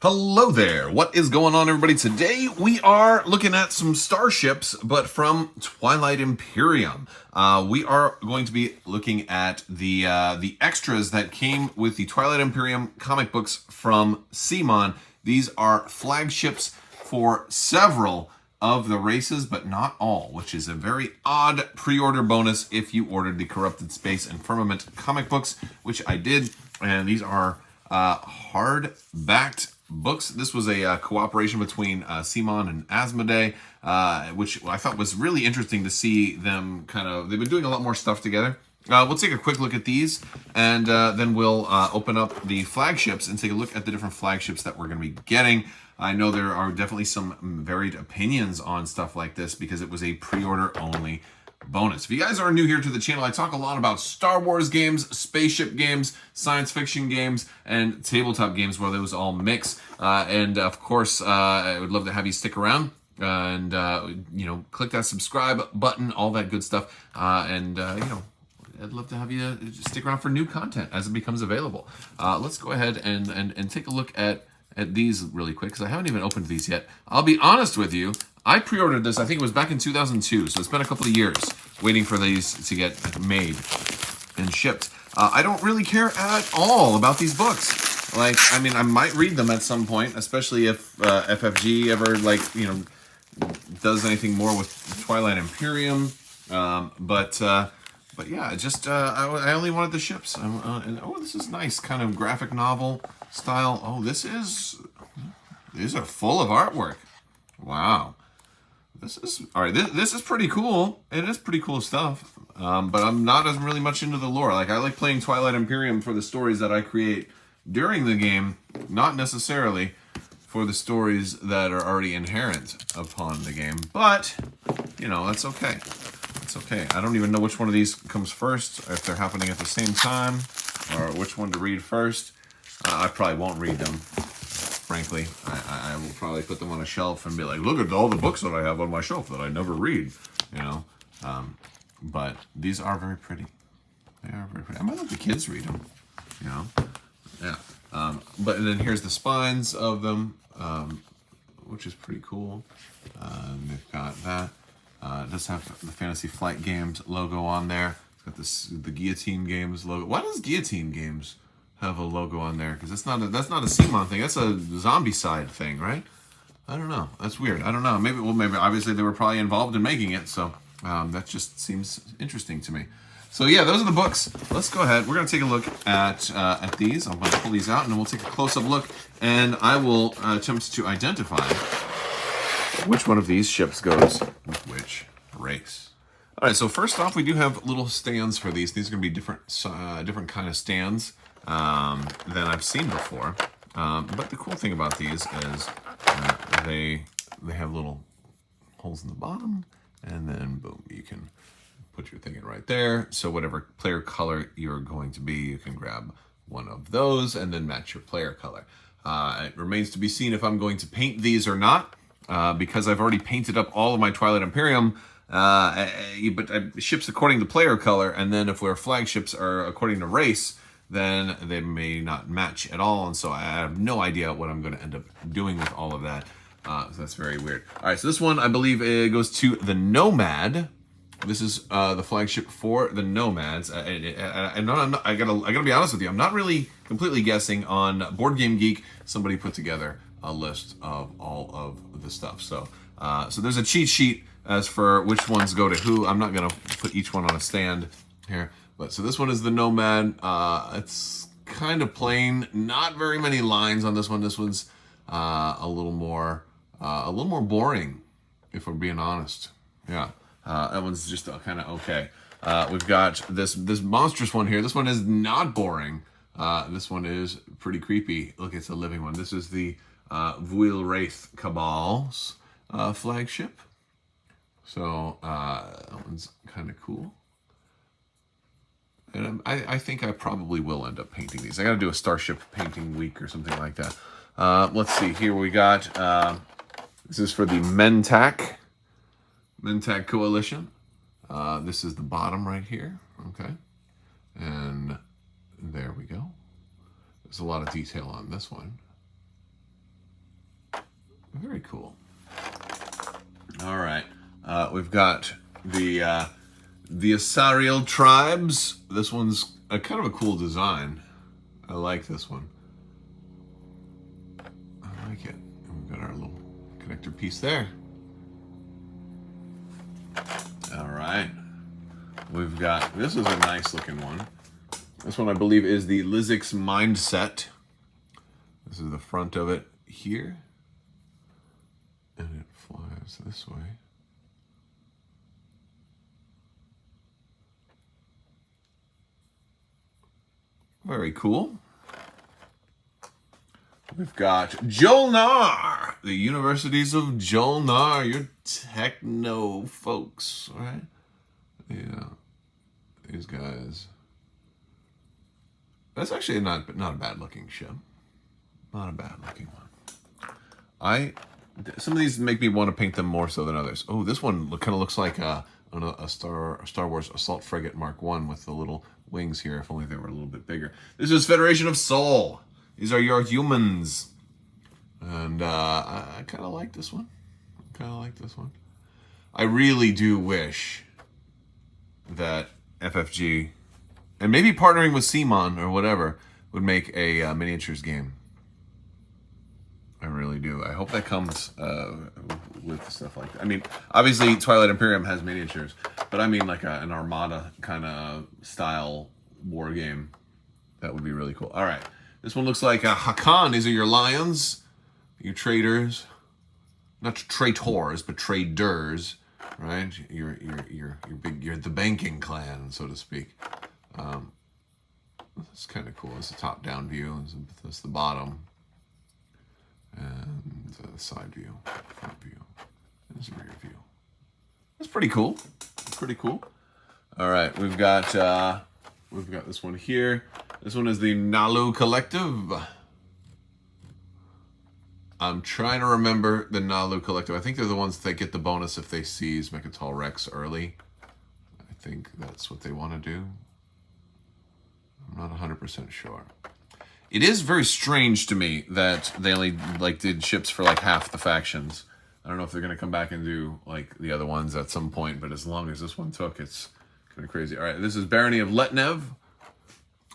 Hello there. What is going on, everybody? Today we are looking at some starships, but from Twilight Imperium. We are going to be looking at the extras that came with the Twilight Imperium comic books from CMON. These are flagships for several of the races, but not all, which is a very odd pre-order bonus if you ordered the Corrupted Space and Firmament comic books, which I did. And these are hard-backed books. This was a cooperation between CMON and Asmodee, which I thought was really interesting to see them they've been doing a lot more stuff together. We'll take a quick look at these, and then we'll open up the flagships and take a look at the different flagships that we're going to be getting. I know there are definitely some varied opinions on stuff like this because it was a pre-order only bonus. If you guys are new here to the channel, I talk a lot about Star Wars games, spaceship games, science fiction games, and tabletop games where those all mix. And of course, I would love to have you stick around and click that subscribe button, all that good stuff. I'd love to have you stick around for new content as it becomes available. Let's go ahead and take a look at these really quick because I haven't even opened these yet. I'll be honest with you. I pre-ordered this, I think it was back in 2002, so it's been a couple of years waiting for these to get made and shipped. I don't really care at all about these books. I might read them at some point, especially if FFG ever, does anything more with Twilight Imperium. But yeah, I only wanted the ships. This is nice, kind of graphic novel style. Oh, these are full of artwork. Wow. This is pretty cool. It is pretty cool stuff. But I'm not as really much into the lore. I like playing Twilight Imperium for the stories that I create during the game, not necessarily for the stories that are already inherent upon the game. But, that's okay. It's okay. I don't even know which one of these comes first, if they're happening at the same time, or which one to read first. I probably won't read them. Frankly, I will probably put them on a shelf and be like, look at all the books that I have on my shelf that I never read, But these are very pretty. They are very pretty. I might let the kids read them, Yeah. But then here's the spines of them, which is pretty cool. They've got that. It does have the Fantasy Flight Games logo on there. It's got the Guillotine Games logo. Why does Guillotine Games have a logo on there? Because that's not a CMON thing. That's a zombie side thing, right? I don't know. That's weird. I don't know. Maybe obviously they were probably involved in making it, so that just seems interesting to me. So yeah, those are the books. Let's go ahead. We're going to take a look at these. I'm going to pull these out, and then we'll take a close-up look, and I will attempt to identify which one of these ships goes with which race. All right, so first off, we do have little stands for these. These are going to be different kind of stands than I've seen before. But the cool thing about these is they have little holes in the bottom, and then boom, you can put your thing in right there. So whatever player color you're going to be, you can grab one of those and then match your player color. It remains to be seen if I'm going to paint these or not, because I've already painted up all of my Twilight Imperium ships according to player color, and then if our flagships are according to race, then they may not match at all, and so I have no idea what I'm going to end up doing with all of that. So that's very weird. All right, so this one, I believe, it goes to the Nomad. This is the flagship for the Nomads. I gotta be honest with you. I'm not really completely guessing. On Board Game Geek, somebody put together a list of all of the stuff. So there's a cheat sheet as for which ones go to who. I'm not gonna put each one on a stand here. But so this one is the Nomad. It's kind of plain, not very many lines on this one. This one's a little more boring, if we're being honest. Yeah, that one's just kind of okay. We've got this monstrous one here. This one is not boring. This one is pretty creepy. Look, it's a living one. This is the Vuil Wraith Cabal's flagship. So that one's kind of cool. And I think I probably will end up painting these. I got to do a Starship painting week or something like that. Let's see. Here we got, this is for the Mentak Coalition. This is the bottom right here. Okay. And there we go. There's a lot of detail on this one. Very cool. All right. We've got the Asariel tribes. This one's a kind of a cool design. I like this one. I like it. And we've got our little connector piece there. All right. We've got, this is a nice looking one. This one I believe is the Lizix Mindset. This is the front of it here. And it flies this way. Very cool. We've got Jolnar, the Universities of Jolnar, your techno folks, right? Yeah, these guys. That's actually not a bad looking ship. Not a bad looking one. Some of these make me want to paint them more so than others. Oh, this one kind of looks like a Star Wars Assault Frigate Mark I with the little wings here. If only they were a little bit bigger. This is Federation of Sol. These are your humans. And I kind of like this one. I really do wish that FFG, and maybe partnering with CMON or whatever, would make a miniatures game. I really do. I hope that comes with stuff like that. I mean, obviously Twilight Imperium has miniatures, but I mean like an Armada kind of style war game. That would be really cool. All right. This one looks like a Hakan. These are your lions, your traders, not traitors, but traders, right? You're the banking clan, so to speak. That's kind of cool. It's a top-down view. That's the bottom, and the side view, front view, and this rear view. That's pretty cool. All right, we've got this one here. This one is the Nalu Collective. I'm trying to remember the Nalu Collective. I think they're the ones that get the bonus if they seize Mechatol Rex early. I think that's what they want to do. I'm not 100% sure. It is very strange to me that they only did ships for like half the factions. I don't know if they're going to come back and do like the other ones at some point, but as long as this one took, it's kind of crazy. All right, this is Barony of Letnev.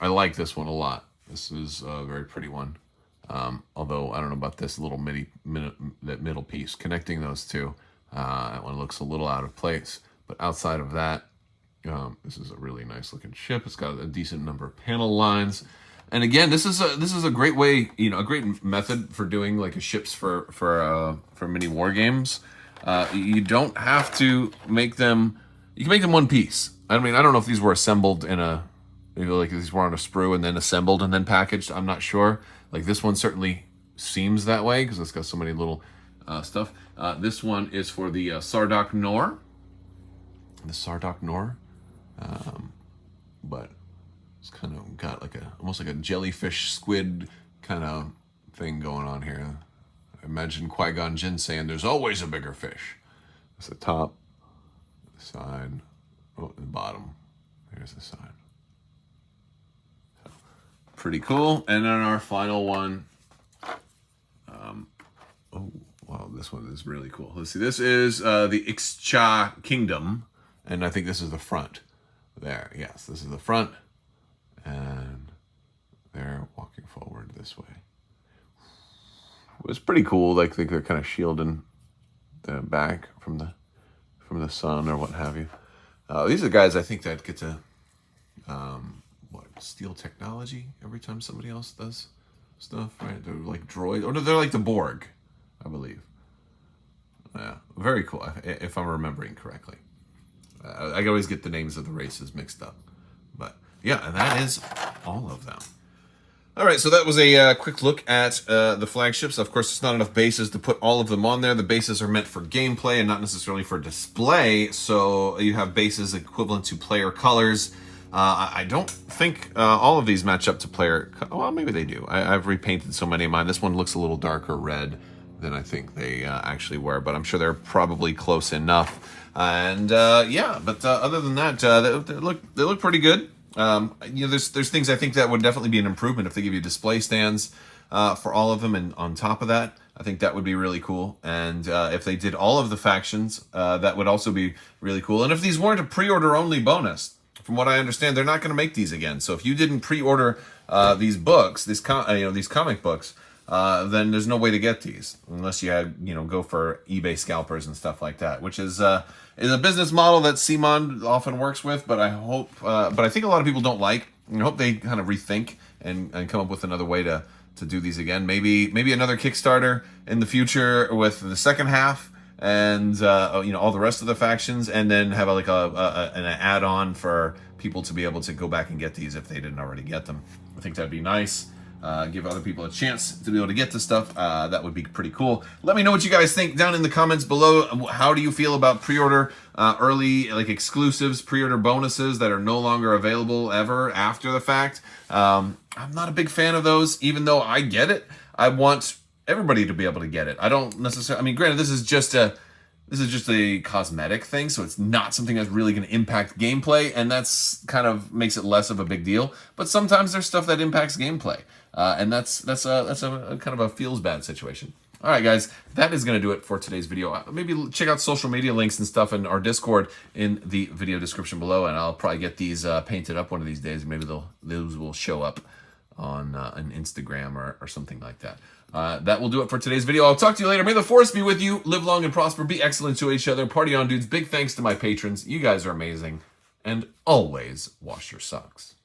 I like this one a lot. This is a very pretty one. Although I don't know about this little that middle piece connecting those two. That one looks a little out of place. But outside of that, this is a really nice looking ship. It's got a decent number of panel lines. And again, this is a great way, a great method for doing like a ships for mini war games. You don't have to make them. You can make them one piece. I mean, I don't know if these were assembled in a. Maybe like these were on a sprue and then assembled and then packaged. I'm not sure. Like this one certainly seems that way because it's got so many little stuff. This one is for the Sardok Nor. The Sardok Nor. But it's kind of got like almost like a jellyfish squid kind of thing going on here. I imagine Qui-Gon Jinn saying there's always a bigger fish. That's the top, the side, the bottom. Here's the side. Pretty cool. And then our final one. Oh, wow, this one is really cool. Let's see. This is the Ixcha Kingdom. And I think this is the front. There, yes, this is the front. And they're walking forward this way. It was pretty cool. Like they're kind of shielding the back from the sun or what have you. These are the guys I think that get to steal technology every time somebody else does stuff, right? They're like droids, or no, they're like the Borg, I believe. Yeah, very cool, if I'm remembering correctly. I always get the names of the races mixed up. But yeah, and that is all of them. All right, so that was a quick look at the flagships. Of course, it's not enough bases to put all of them on there. The bases are meant for gameplay and not necessarily for display, so you have bases equivalent to player colors. I don't think all of these match up to player... Well, maybe they do. I've repainted so many of mine. This one looks a little darker red than I think they actually were, but I'm sure they're probably close enough. And yeah, but other than that, they look pretty good. There's things I think that would definitely be an improvement if they give you display stands for all of them, and on top of that, I think that would be really cool. And if they did all of the factions, that would also be really cool. And if these weren't a pre-order only bonus, from what I understand, they're not going to make these again. So if you didn't pre-order these books, these comic books, then there's no way to get these unless you had, go for eBay scalpers and stuff like that, which is a business model that CMON often works with. But I think a lot of people don't like. I hope they kind of rethink and come up with another way to do these again. Maybe another Kickstarter in the future with the second half and all the rest of the factions, and then have an add-on for people to be able to go back and get these if they didn't already get them. I think that'd be nice. Give other people a chance to be able to get this stuff. That would be pretty cool. Let me know what you guys think down in the comments below. How do you feel about pre-order early, exclusives, pre-order bonuses that are no longer available ever after the fact? I'm not a big fan of those, even though I get it. I want everybody to be able to get it. I don't necessarily, I mean, granted, this is just a cosmetic thing, so it's not something that's really going to impact gameplay, and that's kind of makes it less of a big deal. But sometimes there's stuff that impacts gameplay, and that's a kind of a feels bad situation. All right, guys, that is going to do it for today's video. Maybe check out social media links and stuff in our Discord in the video description below, and I'll probably get these painted up one of these days. Maybe those will show up on an Instagram or something like that. That will do it for today's video. I'll talk to you later. May the force be with you. Live long and prosper. Be excellent to each other. Party on, dudes. Big thanks to my patrons. You guys are amazing. And always wash your socks.